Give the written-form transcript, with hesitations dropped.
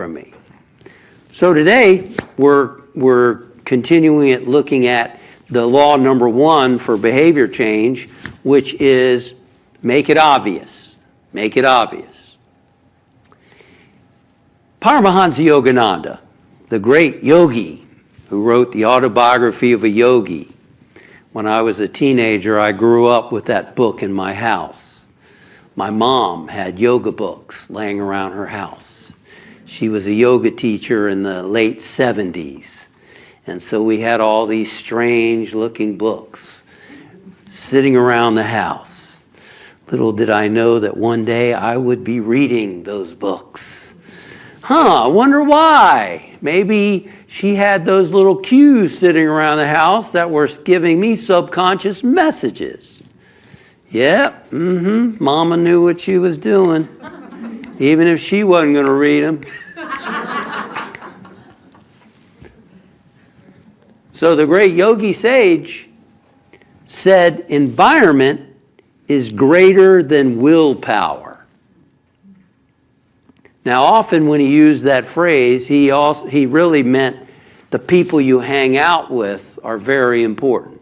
from me. So today, we're continuing at looking at the law number 1 for behavior change, which is make it obvious. Make it obvious. Paramahansa Yogananda, the great yogi who wrote the autobiography of a yogi. When I was a teenager, I grew up with that book in my house. My mom had yoga books laying around her house. She was a yoga teacher in the late 70s. And so we had all these strange looking books sitting around the house. Little did I know that one day I would be reading those books. I wonder why. Maybe she had those little cues sitting around the house that were giving me subconscious messages. Yep, Mama knew what she was doing, even if she wasn't going to read them. So the great yogi sage said environment is greater than willpower. Now, often when he used that phrase, he really meant the people you hang out with are very important.